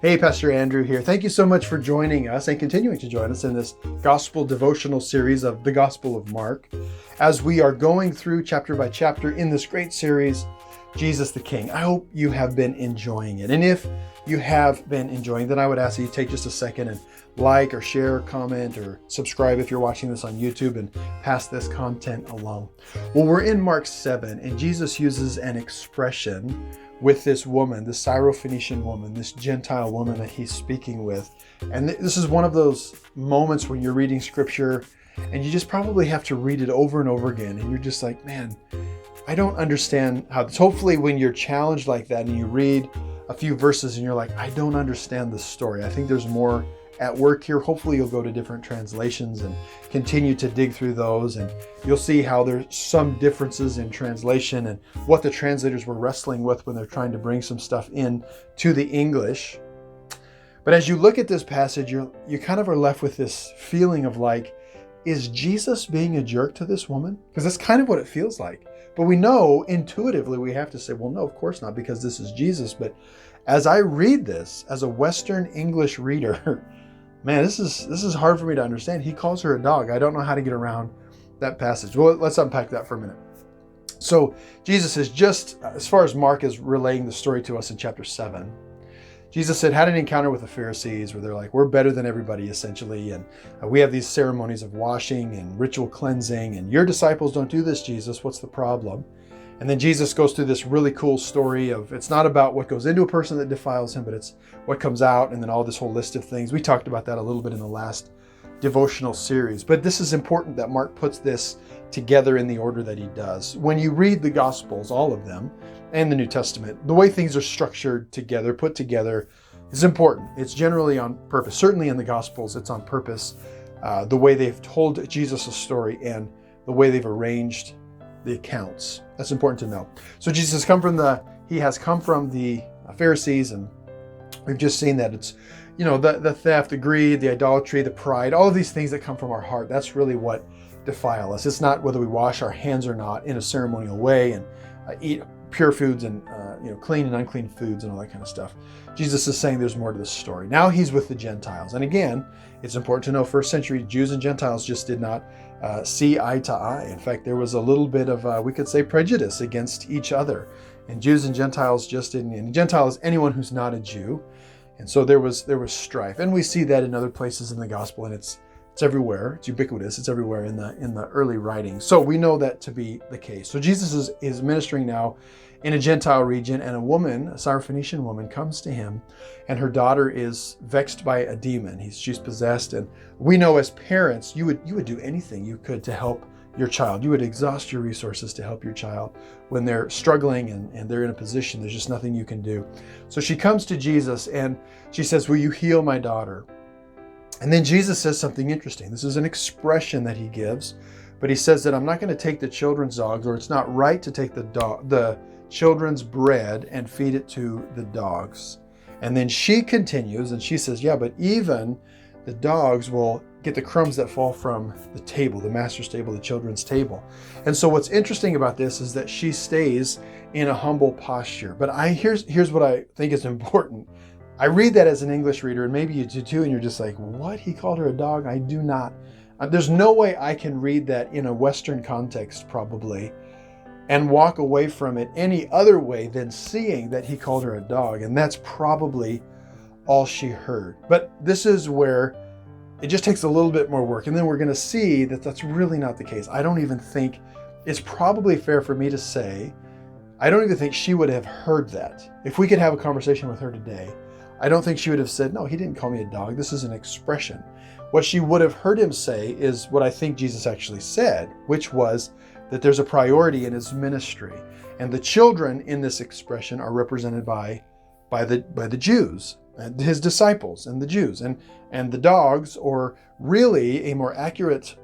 Hey, Pastor Andrew here. Thank you so much for joining us and continuing to join us in this gospel devotional series of the Gospel of Mark, as we are going through chapter by chapter in this great series, Jesus the King. I hope you have been enjoying it. And if you have been enjoying, then I would ask that you take just a second and like or share, or comment, or subscribe if you're watching this on YouTube and pass this content along. Well, we're in Mark 7, and Jesus uses an expression with this woman, this Syrophoenician woman, this Gentile woman that he's speaking with. And this is one of those moments when you're reading scripture and you just probably have to read it over and over again. And you're just like, man, I don't understand how this. Hopefully when you're challenged like that and you read a few verses and you're like, I don't understand the story. I think there's more at work here. Hopefully you'll go to different translations and continue to dig through those, and you'll see how there's some differences in translation and what the translators were wrestling with when they're trying to bring some stuff in to the English. But as you look at this passage, you kind of are left with this feeling of like, is Jesus being a jerk to this woman? Because that's kind of what it feels like. But we know intuitively we have to say, well, no, of course not, because this is Jesus. But as I read this as a Western English reader, man, this is hard for me to understand. He calls her a dog. I don't know how to get around that passage. Well, let's unpack that for a minute. So Jesus is just, as far as Mark is relaying the story to us in chapter 7, Jesus had an encounter with the Pharisees where they're like, we're better than everybody, essentially. And we have these ceremonies of washing and ritual cleansing. And your disciples don't do this, Jesus. What's the problem? And then Jesus goes through this really cool story of, it's not about what goes into a person that defiles him, but it's what comes out, and then all this whole list of things. We talked about that a little bit in the last devotional series. But this is important that Mark puts this together in the order that he does. When you read the Gospels, all of them, and the New Testament, the way things are structured together, put together, is important. It's generally on purpose. Certainly in the Gospels, it's on purpose. The way they've told Jesus a story and the way they've arranged the accounts. That's important to know. So Jesus has come from the Pharisees, and we've just seen that it's, the theft, the greed, the idolatry, the pride, all of these things that come from our heart. That's really what defile us. It's not whether we wash our hands or not in a ceremonial way and eat pure foods and clean and unclean foods and all that kind of stuff. Jesus is saying there's more to this story. Now he's with the Gentiles. And again, it's important to know first century Jews and Gentiles just did not see eye to eye. In fact, there was a little bit of, we could say, prejudice against each other. And Jews and Gentiles just didn't. And Gentile is anyone who's not a Jew. And so there was strife. And we see that in other places in the gospel, and it's everywhere. It's ubiquitous. It's everywhere in the early writings. So we know that to be the case. So Jesus is ministering now in a Gentile region, and a Syrophoenician woman, comes to him, and her daughter is vexed by a demon. She's possessed, and we know as parents, you would do anything you could to help your child. You would exhaust your resources to help your child when they're struggling and they're in a position. There's just nothing you can do. So she comes to Jesus and she says, will you heal my daughter? And then Jesus says something interesting. This is an expression that he gives, but he says that I'm not going to take the children's dogs, or it's not right to take the children's bread and feed it to the dogs. And then she continues and she says, yeah, but even the dogs will get the crumbs that fall from the table, the master's table, the children's table. And so what's interesting about this is that she stays in a humble posture. But here's what I think is important. I read that as an English reader, and maybe you do too, and you're just like, what? He called her a dog? I do not. There's no way I can read that in a Western context, probably, and walk away from it any other way than seeing that he called her a dog. And that's probably all she heard. But this is where it just takes a little bit more work. And then we're going to see that that's really not the case. I don't even think it's probably fair for me to say, I don't even think she would have heard that. If we could have a conversation with her today, I don't think she would have said, no, he didn't call me a dog. This is an expression. What she would have heard him say is what I think Jesus actually said, which was that there's a priority in his ministry. And the children in this expression are represented by the Jews, his disciples and the Jews. And the dogs, or really a more accurate,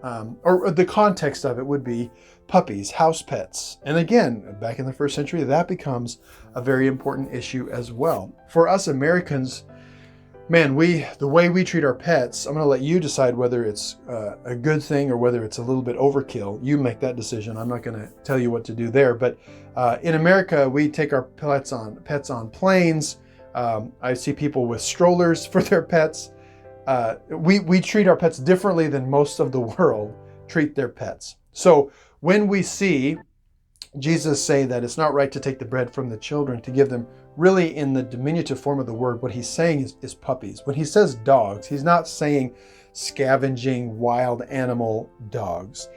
or the context of it would be puppies, house pets. And again, back in the first century, that becomes a very important issue as well. For us Americans, man, the way we treat our pets, I'm going to let you decide whether it's a good thing or whether it's a little bit overkill. You make that decision. I'm not going to tell you what to do there. But in America, we take our pets on planes. I see people with strollers for their pets. We treat our pets differently than most of the world treat their pets. So when we see Jesus say that it's not right to take the bread from the children to give them, really in the diminutive form of the word, what he's saying is puppies. When he says dogs, he's not saying scavenging wild animal dogs.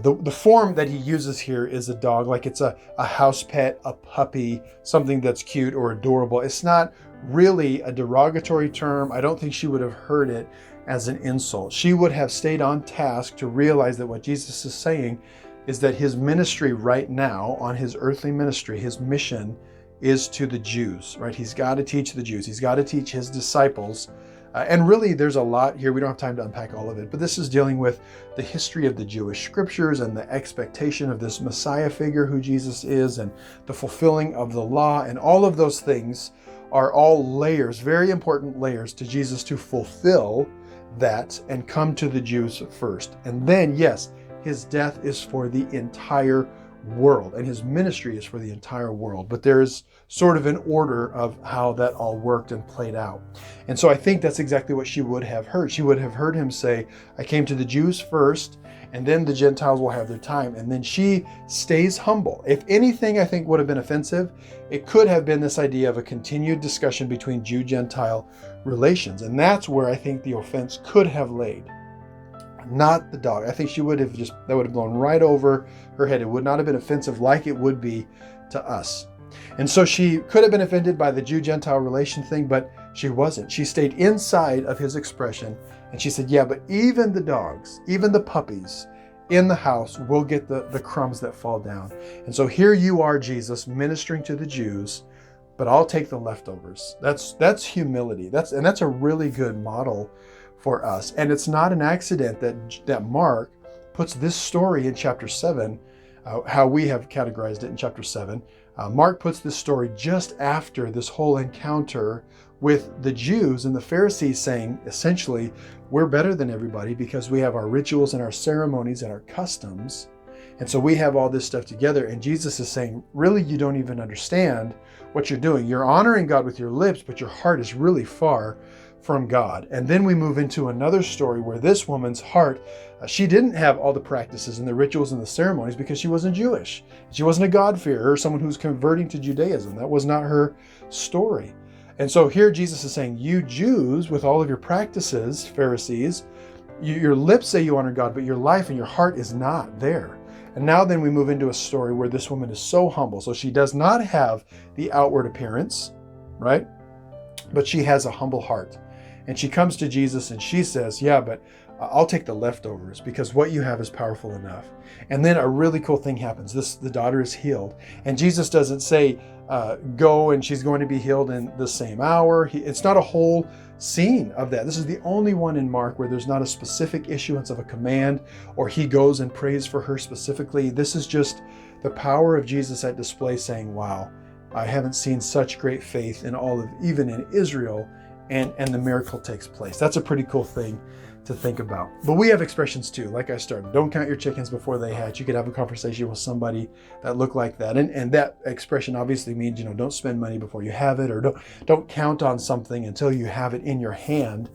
The form that he uses here is a dog, like it's a house pet, a puppy, something that's cute or adorable. It's not really a derogatory term. I don't think she would have heard it as an insult. She would have stayed on task to realize that what Jesus is saying is that his ministry right now, on his earthly ministry, his mission is to the Jews, right? He's got to teach the Jews. He's got to teach his disciples. And really, there's a lot here. We don't have time to unpack all of it, but this is dealing with the history of the Jewish scriptures and the expectation of this Messiah figure who Jesus is, and the fulfilling of the law, and all of those things are all layers, very important layers to Jesus to fulfill that and come to the Jews first. And then, yes, his death is for the entire world, and his ministry is for the entire world. But there's sort of an order of how that all worked and played out. And so I think that's exactly what she would have heard. She would have heard him say, I came to the Jews first, and then the Gentiles will have their time. And then she stays humble. If anything, I think would have been offensive, it could have been this idea of a continued discussion between Jew-Gentile relations. And that's where I think the offense could have laid. Not the dog. I think she would have that would have blown right over her head. It would not have been offensive like it would be to us. And so she could have been offended by the Jew-Gentile relation thing, but she wasn't. She stayed inside of his expression, and she said, yeah, but even the dogs, even the puppies in the house will get the crumbs that fall down. And so here you are, Jesus, ministering to the Jews, but I'll take the leftovers. That's humility. That's a really good model for us. And it's not an accident that Mark puts this story in chapter 7, how we have categorized it in chapter 7. Mark puts this story just after this whole encounter with the Jews and the Pharisees saying, essentially, we're better than everybody because we have our rituals and our ceremonies and our customs. And so we have all this stuff together. And Jesus is saying, really, you don't even understand what you're doing. You're honoring God with your lips, but your heart is really far from God. And then we move into another story where this woman's heart, she didn't have all the practices and the rituals and the ceremonies because she wasn't Jewish. She wasn't a God-fearer or someone who's converting to Judaism. That was not her story. And so here Jesus is saying, you Jews, with all of your practices, Pharisees, your lips say you honor God, but your life and your heart is not there. And now then we move into a story where this woman is so humble. So she does not have the outward appearance, right? But she has a humble heart. And she comes to Jesus and she says, yeah, but I'll take the leftovers because what you have is powerful enough. And then a really cool thing happens. The daughter is healed. And Jesus doesn't say, go and she's going to be healed in the same hour. It's not a whole scene of that. This is the only one in Mark where there's not a specific issuance of a command or he goes and prays for her specifically. This is just the power of Jesus at display saying, wow, I haven't seen such great faith in all of, even in Israel, and the miracle takes place. That's a pretty cool thing to think about. But we have expressions too, like I started. Don't count your chickens before they hatch. You could have a conversation with somebody that looked like that. And that expression obviously means, don't spend money before you have it, or don't count on something until you have it in your hand.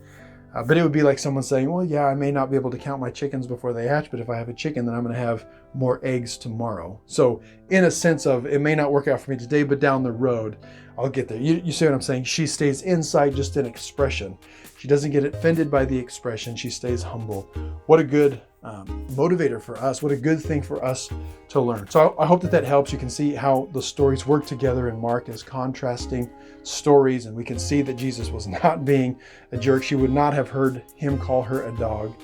But it would be like someone saying, well, yeah, I may not be able to count my chickens before they hatch, but if I have a chicken, then I'm going to have more eggs tomorrow. So in a sense of, it may not work out for me today, but down the road, I'll get there. You see what I'm saying? She stays inside just in expression. She doesn't get offended by the expression. She stays humble. What a good motivator for us. What a good thing for us to learn. So I hope that helps. You can see how the stories work together in Mark as contrasting stories. And we can see that Jesus was not being a jerk. She would not have heard him call her a dog.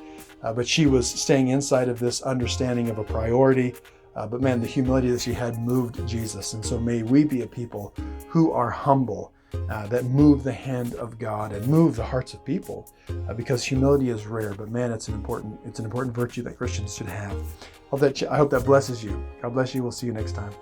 But she was staying inside of this understanding of a priority. But man, the humility that she had moved Jesus. And so may we be a people who are humble, that move the hand of God and move the hearts of people, because humility is rare, but man, it's an important virtue that Christians should have. I hope that blesses you. God bless you. We'll see you next time.